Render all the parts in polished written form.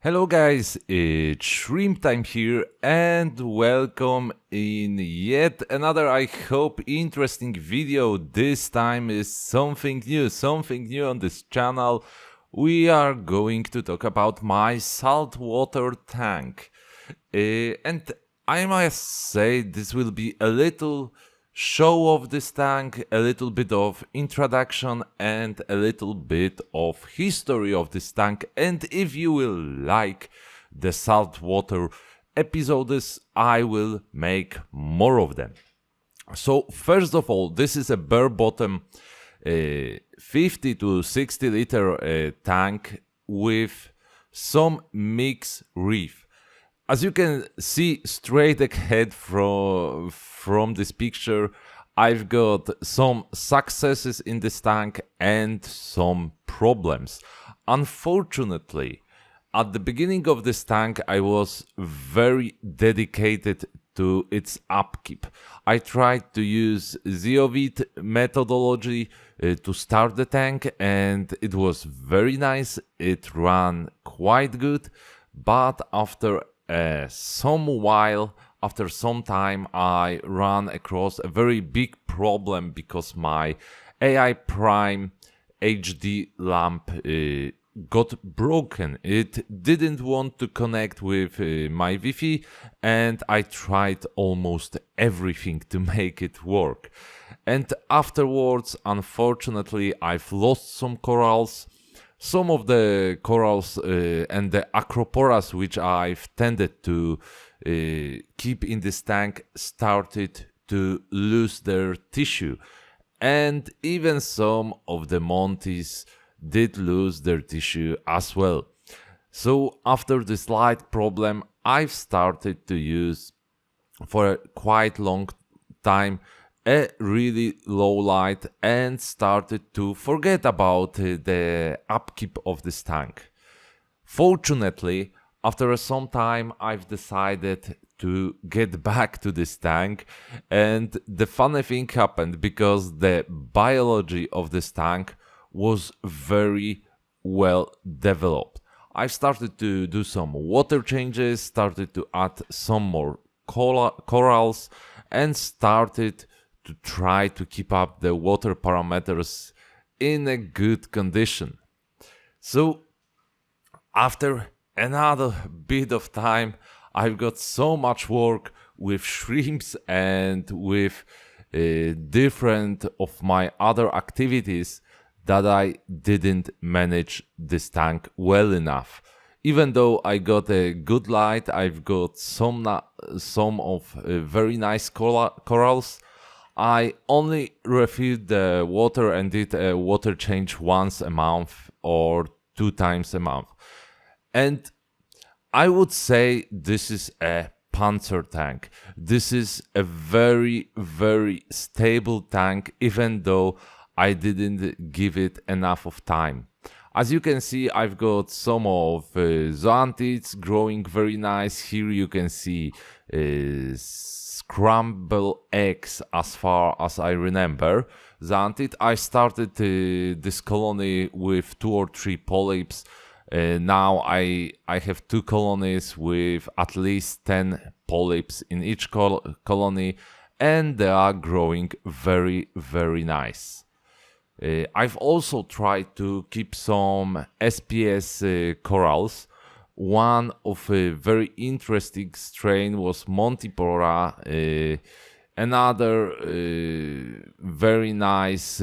Hello guys, it's Shrimp Time here and welcome in yet another, I hope, interesting video. This time is something new on this channel. We are going to talk about my saltwater tank. And I must say this will be a little show of this tank, a little bit of introduction and a little bit of history of this tank. And if you will like the saltwater episodes, I will make more of them. So first of all, this is a bare bottom 50 to 60 liter tank with some mixed reef. As you can see straight ahead from this picture, I've got some successes in this tank and some problems. Unfortunately, at the beginning of this tank, I was very dedicated to its upkeep. I tried to use Zeovit methodology to start the tank, and it was very nice. It ran quite good, but after some time, I ran across a very big problem because my AI Prime HD lamp got broken. It didn't want to connect with my Wi-Fi, and I tried almost everything to make it work. And afterwards, unfortunately, I've lost some corals. Some of the corals and the acroporas which I've tended to keep in this tank started to lose their tissue, and even some of the monties did lose their tissue as well. So after this slight problem, I've started to use for a quite long time a really low light and started to forget about the upkeep of this tank. Fortunately, after some time, I've decided to get back to this tank, and the funny thing happened because the biology of this tank was very well developed. I started to do some water changes, started to add some more corals, and started to try to keep up the water parameters in a good condition. So after another bit of time, I've got so much work with shrimps and with different of my other activities that I didn't manage this tank well enough. Even though I got a good light, I've got some of very nice corals. I only refilled the water and did a water change once a month or 2 times a month. And I would say this is a Panzer tank. This is a very, very stable tank, even though I didn't give it enough of time. As you can see, I've got some of zoanthids growing very nice. Here you can see scramble eggs as far as I remember. Zoanthid. I started this colony with 2 or 3 polyps. Now I have 2 colonies with at least 10 polyps in each colony, and they are growing very, very nice. I've also tried to keep some SPS corals. One of a very interesting strain was Montipora. Another very nice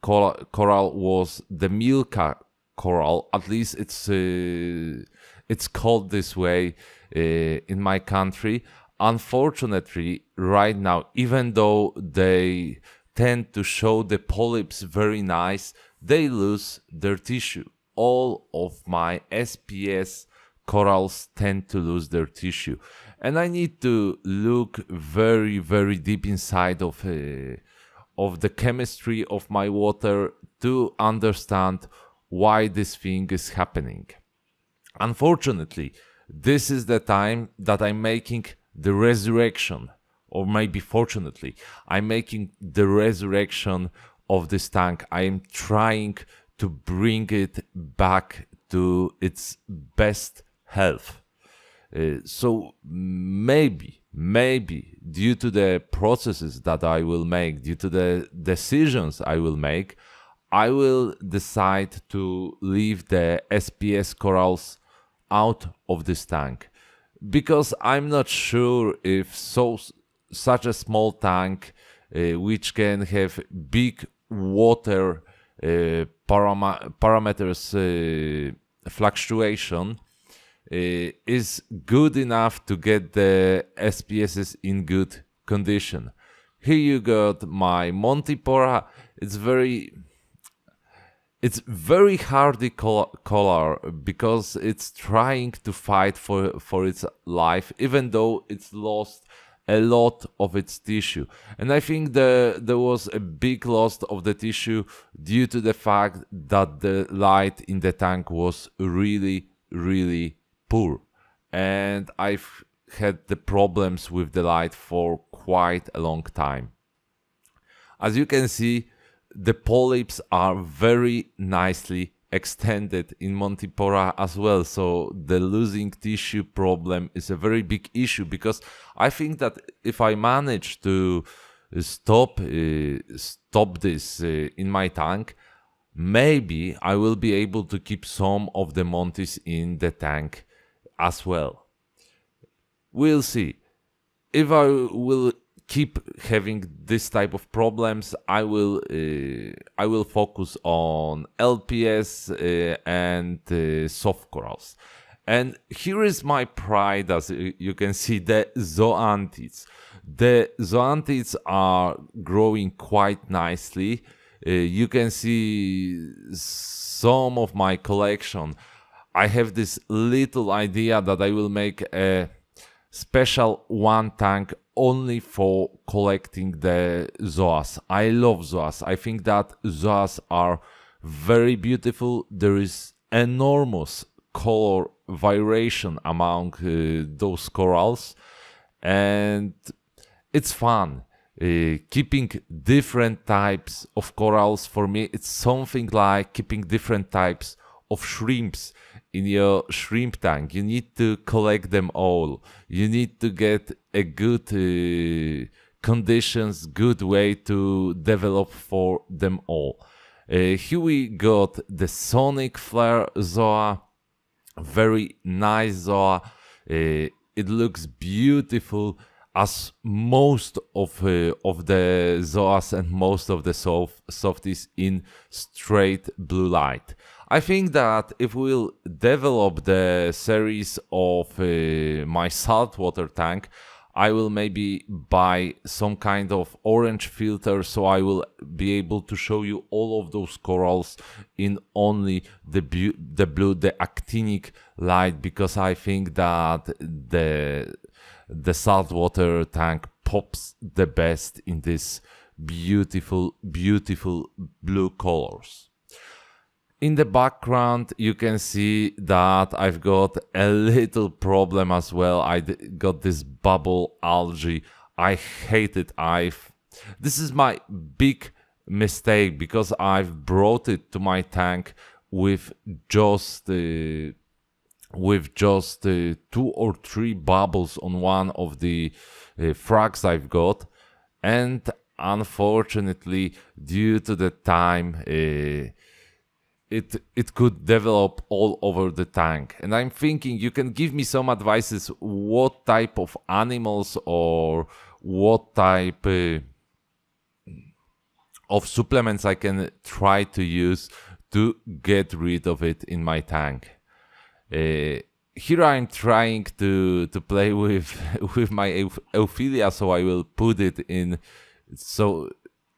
coral was the Milka coral. At least it's called this way in my country. Unfortunately, right now, even though they tend to show the polyps very nice, they lose their tissue. All of my SPS corals tend to lose their tissue, and I need to look very, very deep inside of the chemistry of my water to understand why this thing is happening. Unfortunately, this is the time that I'm making the resurrection, or maybe fortunately, I'm making the resurrection of this tank. I am trying to bring it back to its best health. So maybe due to the processes that I will make, due to the decisions I will make, I will decide to leave the SPS corals out of this tank, because I'm not sure if such a small tank, which can have big water parameters fluctuation, is good enough to get the SPSs in good condition. Here you got my Montipora. It's very hardy color because it's trying to fight for its life, even though it's lost a lot of its tissue. And I think there was a big loss of the tissue due to the fact that the light in the tank was really, really poor. And I've had the problems with the light for quite a long time. As you can see, the polyps are very nicely extended in Montipora as well, so the losing tissue problem is a very big issue, because I think that if I manage to stop this in my tank, maybe I will be able to keep some of the Monties in the tank as well. We'll see. If I will keep having this type of problems, I will focus on LPS and soft corals. And here is my pride, as you can see, the zoanthids. The zoanthids are growing quite nicely. You can see some of my collection. I have this little idea that I will make a special one tank only for collecting the zoas. I love zoas. I think that zoas are very beautiful. There is enormous color variation among those corals, and it's fun. Keeping different types of corals, for me, it's something like keeping different types of shrimps in your shrimp tank. You need to collect them all. You need to get a good conditions, good way to develop for them all. Here we got the sonic flare zoa, very nice zoa. It looks beautiful, as most of the zoas and most of the softies in straight blue light. I think that if we'll develop the series of my saltwater tank, I will maybe buy some kind of orange filter, so I will be able to show you all of those corals in only the blue, the actinic light, because I think that the saltwater tank pops the best in this beautiful, beautiful blue colors. In the background, you can see that I've got a little problem as well. I got this bubble algae. I hate it. This is my big mistake, because I've brought it to my tank with just 2 or 3 bubbles on one of the frags I've got, and unfortunately, due to the time, it could develop all over the tank. And I'm thinking you can give me some advices what type of animals or what type of supplements I can try to use to get rid of it in my tank. Here I'm trying to play with my Euphilia, so I will put it in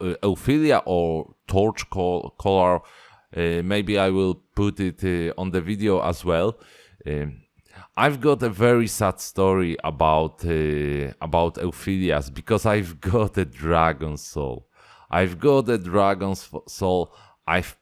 Euphilia or torch color. Maybe I will put it on the video as well. I've got a very sad story about Euphilias, because I've got a dragon soul. I've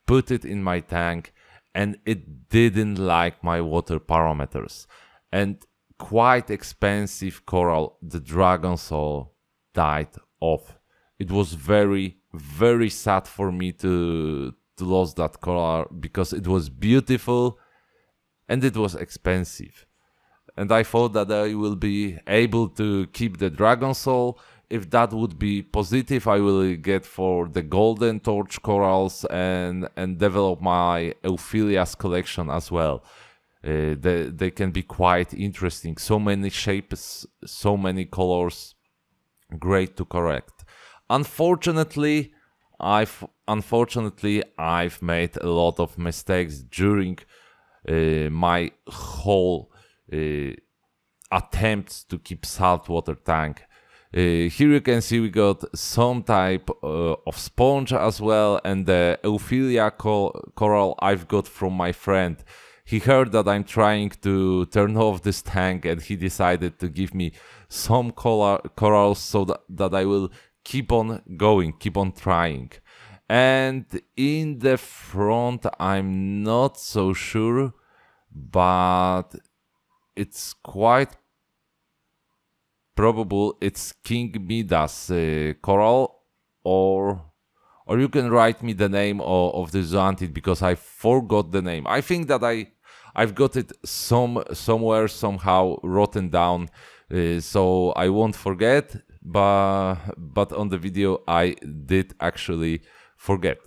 put it in my tank, and it didn't like my water parameters. And quite expensive coral, the dragon soul, died off. It was very, very sad for me to lose that coral, because it was beautiful, and it was expensive. And I thought that I will be able to keep the Dragon Soul. If that would be positive, I will get for the Golden Torch Corals and develop my Euphilias collection as well. They can be quite interesting. So many shapes, so many colors, great to correct. Unfortunately, I've made a lot of mistakes during my whole attempts to keep saltwater tank. Here you can see we got some type of sponge as well, and the Euphilia coral I've got from my friend. He heard that I'm trying to turn off this tank, and he decided to give me some corals so that I will keep on going, keep on trying. And in the front, I'm not so sure, but it's quite probable it's King Midas coral, or you can write me the name of the zoantid because I forgot the name. I think that I've got it somewhere somehow written down, so I won't forget. But on the video I did actually forget.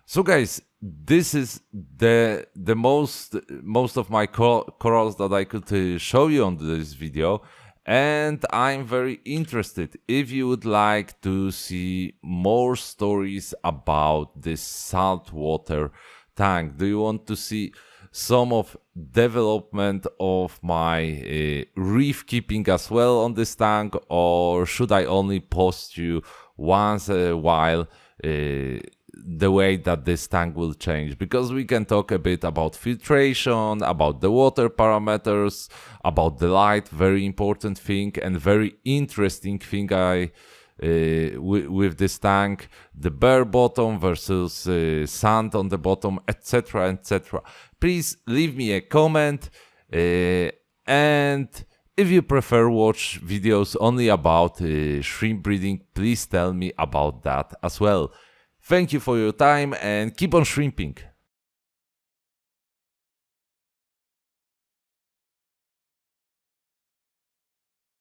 So guys, this is the most of my corals that I could show you on this video, and I'm very interested if you would like to see more stories about this saltwater tank. Do you want to see some of development of my reef keeping as well on this tank, or should I only post you once a while the way that this tank will change? Because we can talk a bit about filtration, about the water parameters, about the light, very important thing and very interesting thing with this tank, the bare bottom versus sand on the bottom, etc, etc. Please leave me a comment, and if you prefer watch videos only about shrimp breeding, please tell me about that as well. Thank you for your time and keep on shrimping.